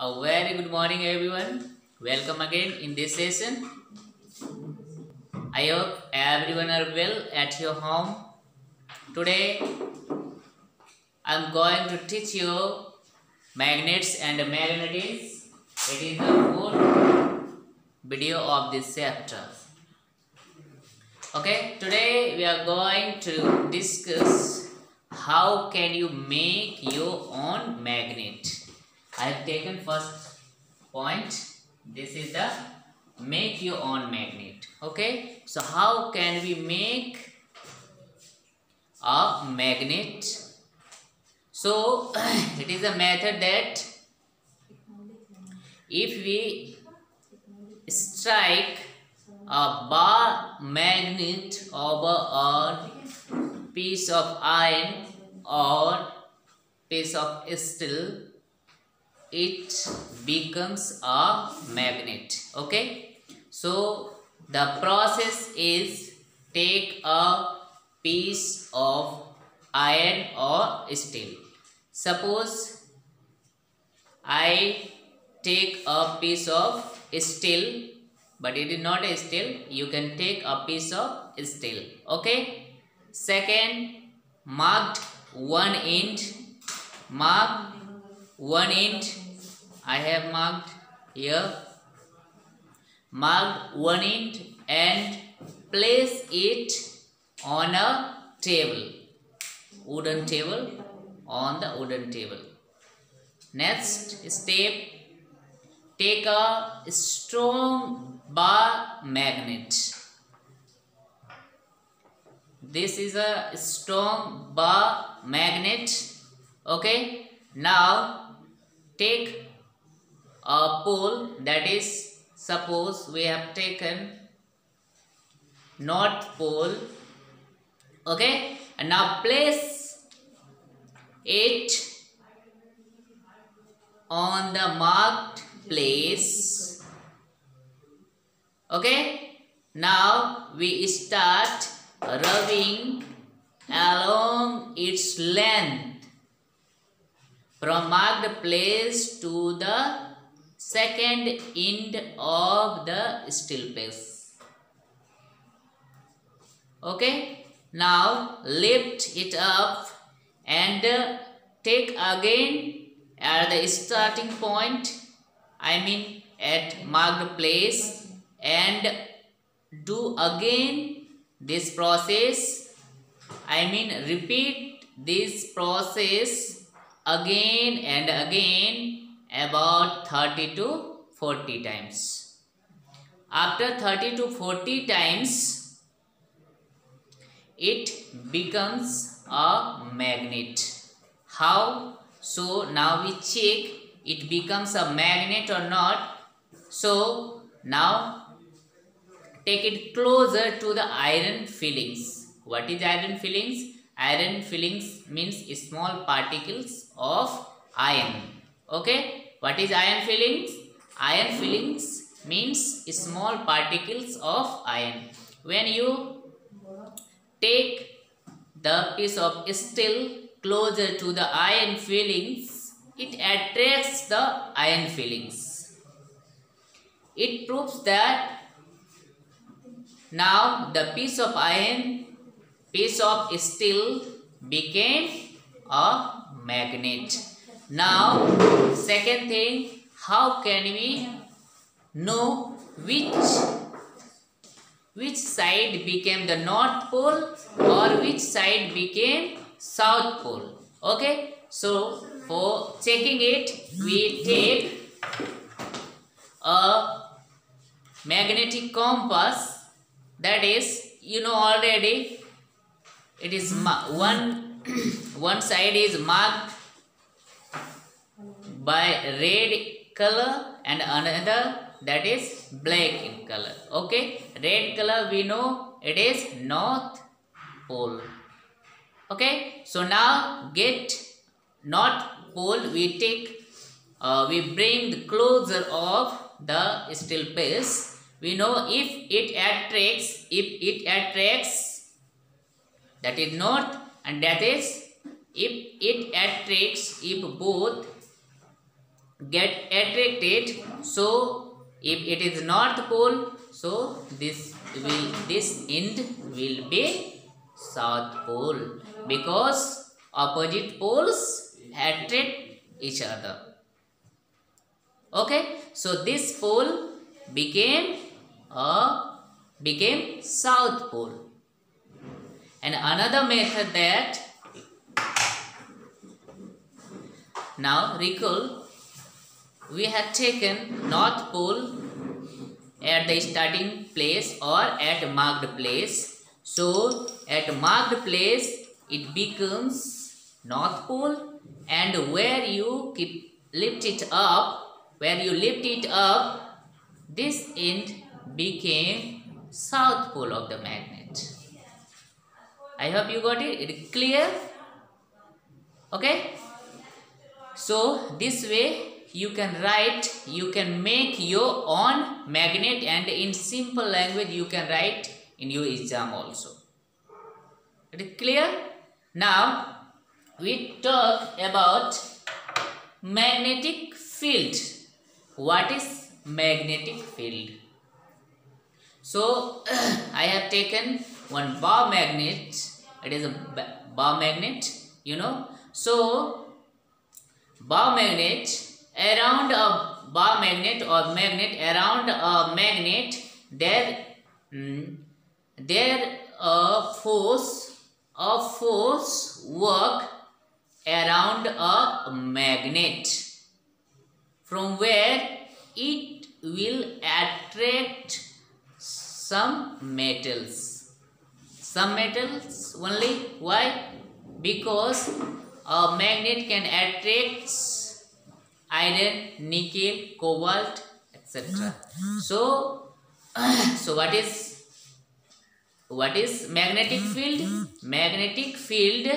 A very good morning, everyone. Welcome again in this session. I hope everyone are well at your home. Today, I'm going to teach you magnets and magnetics. It is the fourth video of this chapter. Okay, today we are going to discuss how can you make your own magnet. I have taken first point. This is the make your own magnet. Okay, so how can we make a magnet? So it is a method that if we strike a bar magnet over a piece of iron or piece of steel, it becomes a magnet. Okay, so the process is take a piece of iron or steel. Suppose I take a piece of steel, but it is not a steel. You can take a piece of steel. Okay, second, marked one inch. Mark 1 inch. I have marked here. Mark 1 inch and place it on a table, wooden table, on the wooden table. Next step, take a strong bar magnet. This is a strong bar magnet. Okay, now take a pole, that is, suppose we have taken North Pole. Okay, and now place it on the marked place. Okay, now we start rubbing along its length from marked place to the second end of the steel piece. Okay, now lift it up and take again at the starting point, I mean at marked place, and do again this process, I mean repeat this process again and again about 30 to 40 times. After 30 to 40 times, it becomes a magnet. How? So now we check it becomes a magnet or not. So now take it closer to the iron fillings. What is iron fillings? Iron fillings means small particles of iron. Okay, what is iron fillings? Iron fillings means small particles of iron. When you take the piece of steel closer to the iron fillings, it attracts the iron fillings. It proves that now the piece of iron, piece of steel became a magnet. Now second thing, how can we know which side became the North Pole or which side became South Pole? Okay, so for checking it, we take a magnetic compass. That is, you know already, it is one side is marked by red color and another that is black in color. Okay, red color we know it is North Pole. Okay, so now get North Pole, we take we bring the closer of the steel piece. We know if it attracts, that is north, and that is if it attracts, if both get attracted. So if it is north pole, so this end will be south pole, because opposite poles attract each other. Okay, so this pole became south pole. And another method that, now recall, we had taken north pole at the starting place or at marked place. So at marked place it becomes north pole, and where you lift it up, this end became south pole of the magnet. I hope you got it. It is clear? Okay. So this way you can write, you can make your own magnet, and in simple language you can write in your exam also. It is clear? Now we talk about magnetic field. What is magnetic field? So I have taken one bar magnet. It is a bar magnet, you know. So bar magnet, around a bar magnet or magnet, around a magnet, there a force work around a magnet, from where it will attract some metals only. Why? Because a magnet can attract iron, nickel, cobalt, etc. So what is magnetic field? Magnetic field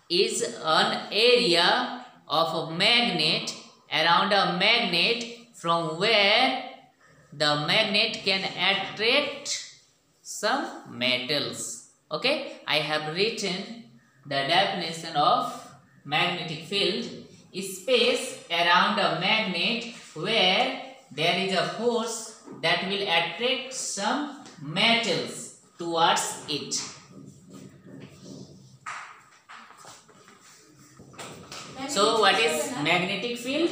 is an area of a magnet, around a magnet, from where the magnet can attract some metals. Okay, I have written the definition of magnetic field: space around a magnet where there is a force that will attract some metals towards it. So what is magnetic field?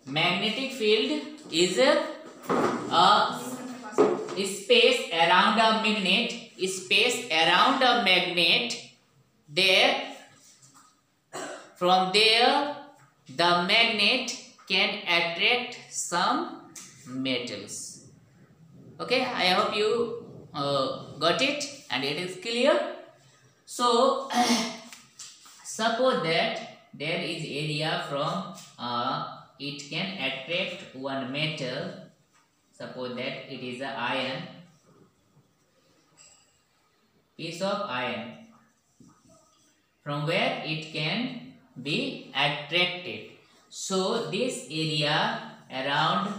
Magnetic field is a space around a magnet, there, from there the magnet can attract some metals. Okay, I hope you got it and it is clear. So suppose that there is area from it can attract one metal. Suppose that it is an iron, piece of iron, from where it can be attracted. So this area around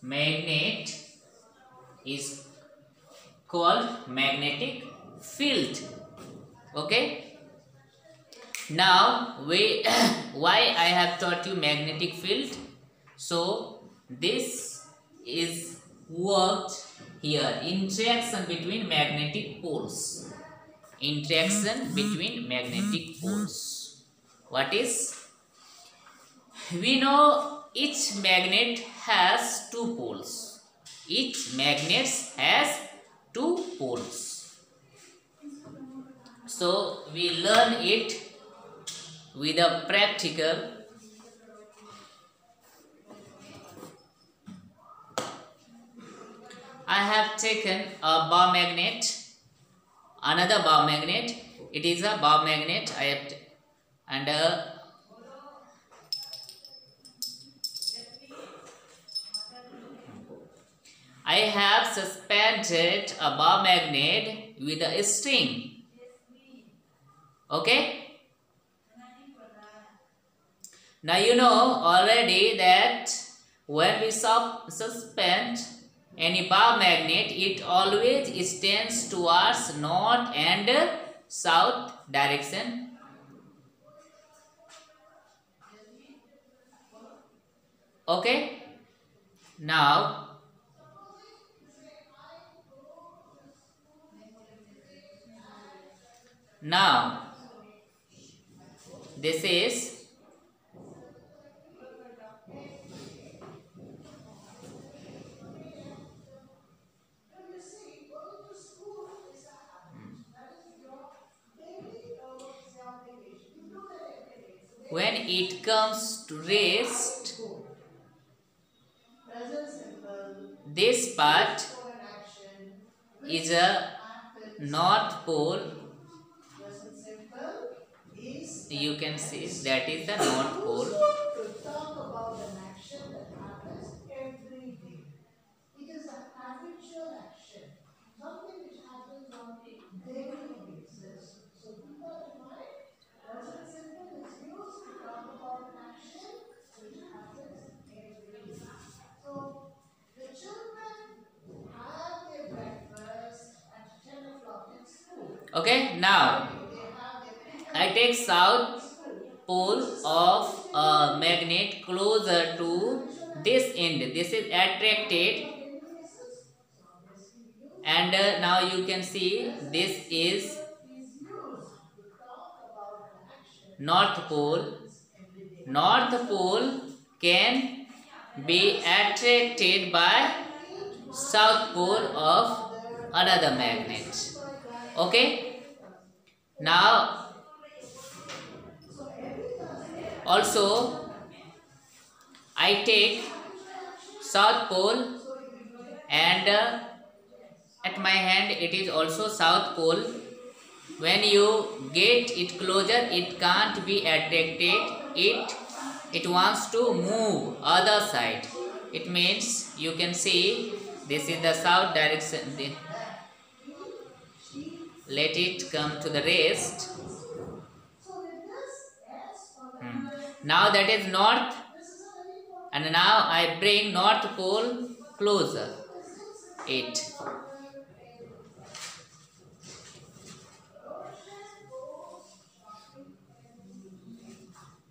magnet is called magnetic field. Okay. Now why I have taught you magnetic field? So this is worked here, interaction between magnetic poles. Interaction between magnetic poles. What is? We know each magnet has two poles. Each magnet has two poles. So we learn it with a practical. I have taken a bar magnet, another bar magnet. It is a bar magnet. I have suspended a bar magnet with a string. Okay. Now you know already that when we suspend any bar magnet, it always tends towards north and south direction. Okay, now this is when it comes to rest, this part is a north pole. You can see that is the north pole. Okay, now I take south pole of a magnet closer to this end. This is attracted, and now you can see this is north pole. North pole can be attracted by south pole of another magnet. Okay, now also I take south pole, and at my hand it is also south pole. When you get it closer, it can't be attracted. It wants to move other side. It means you can see this is the south direction. Let it come to the rest. Now that is north, and now I bring north pole closer.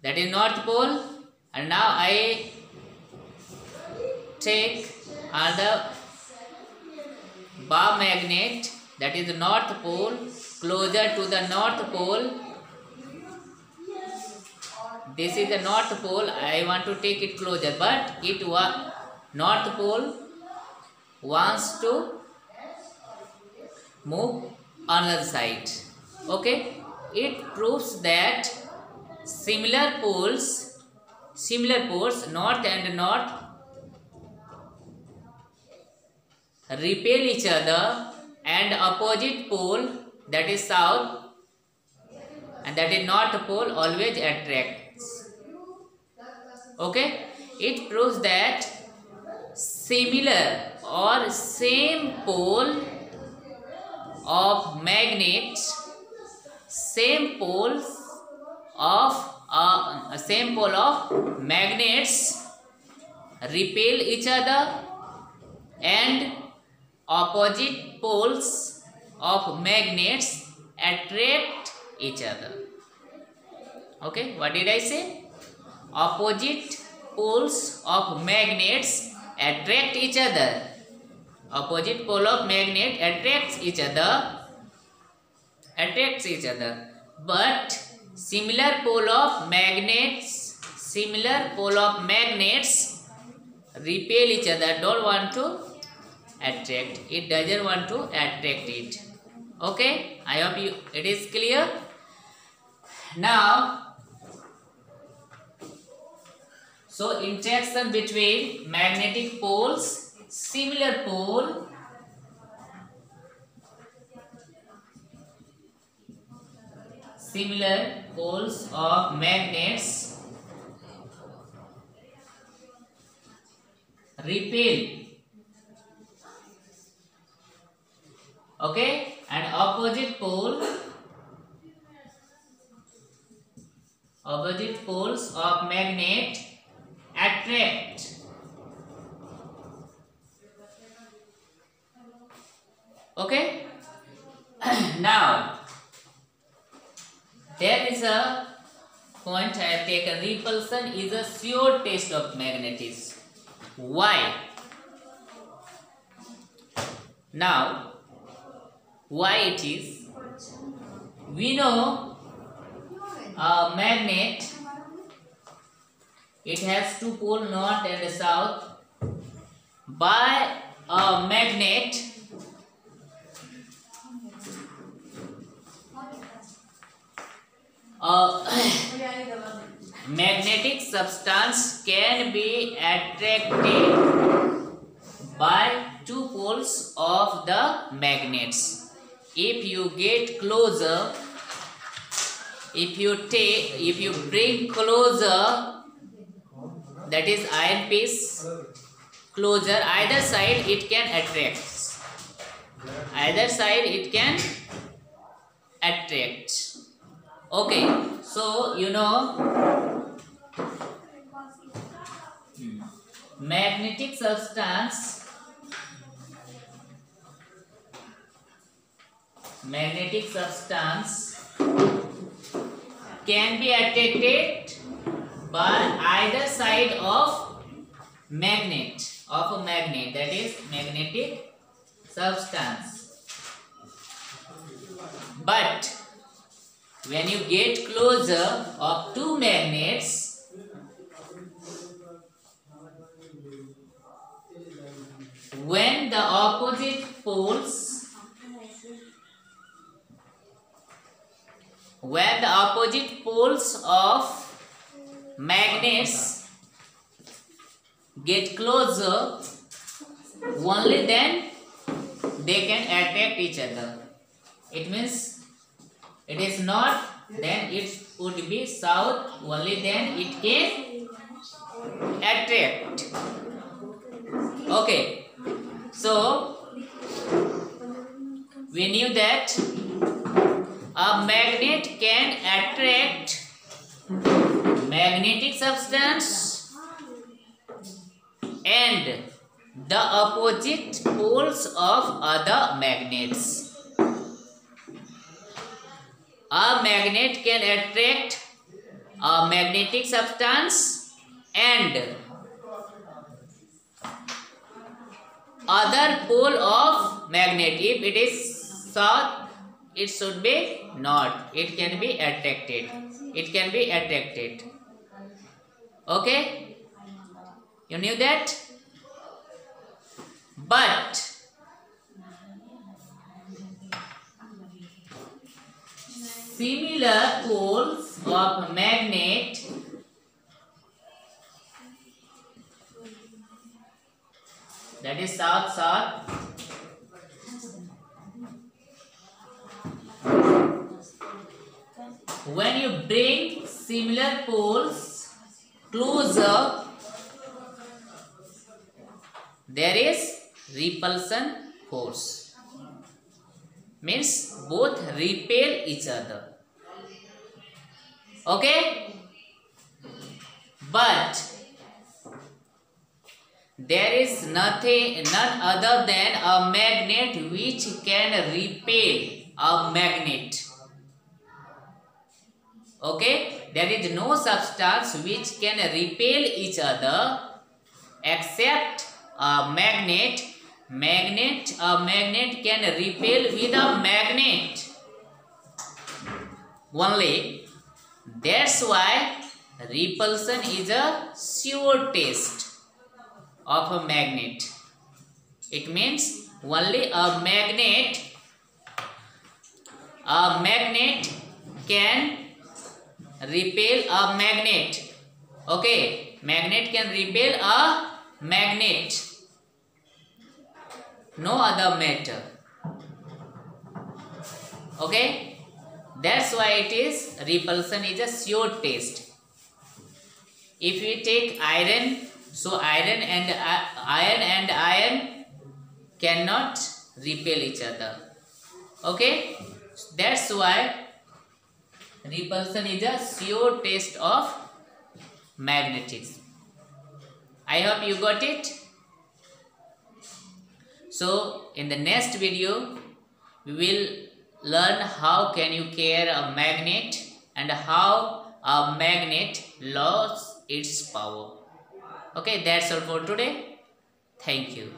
That is north pole, and now I take another bar magnet, that is the north pole, closer to the north pole. This is the north pole. I want to take it closer, but north pole wants to move another side. Okay, it proves that similar poles, north and north, repel each other, and opposite pole, that is south and that is north pole, always attracts. Okay, it proves that similar or same pole of magnets, same pole of magnets repel each other, and opposite poles of magnets attract each other. Okay, what did I say? Opposite poles of magnets attract each other. Opposite pole of magnet attracts each other. But similar pole of magnets repel each other, don't want to attract. It doesn't want to attract it. Okay, I hope it is clear. Now, so interaction between magnetic poles, similar poles of magnets repel. Okay, and opposite poles of magnet attract. Okay, now there is a point I have taken, repulsion is a sure test of magnetism. Why? Now, why it is? We know a magnet, it has two poles, north and south. By a magnet, magnetic substance can be attracted by two poles of the magnets. If you get closer, if you bring closer, that is iron piece closer, either side it can attract. Either side it can attract. Okay, so you know magnetic substance can be attracted by either side of magnet, that is magnetic substance. But when you get closer of two magnets, when the opposite poles of magnets get closer, only then they can attract each other. It means it is north, then it would be south, only then it can attract. Okay, so we knew that a magnet can attract magnetic substance and the opposite poles of other magnets. A magnet can attract a magnetic substance and other pole of magnet. If it is south, it should be north. It can be attracted. Okay? You knew that? But similar poles of magnet that is south, when you bring similar poles closer, there is repulsion force. Means both repel each other. Okay? But there is none other than a magnet which can repel a magnet. Okay? There is no substance which can repel each other except a magnet. A magnet can repel with a magnet only. That's why repulsion is a sure test of a magnet. It means only a magnet can repel a magnet. Okay, magnet can repel a magnet. No other matter. Okay, that's why it is repulsion is a sure test. If we take iron, so iron and iron cannot repel each other. Okay, that's why repulsion is a sure test of magnetism. I hope you got it. So in the next video we will learn how can you carry a magnet and how a magnet loses its power. Okay, that's all for today. Thank you.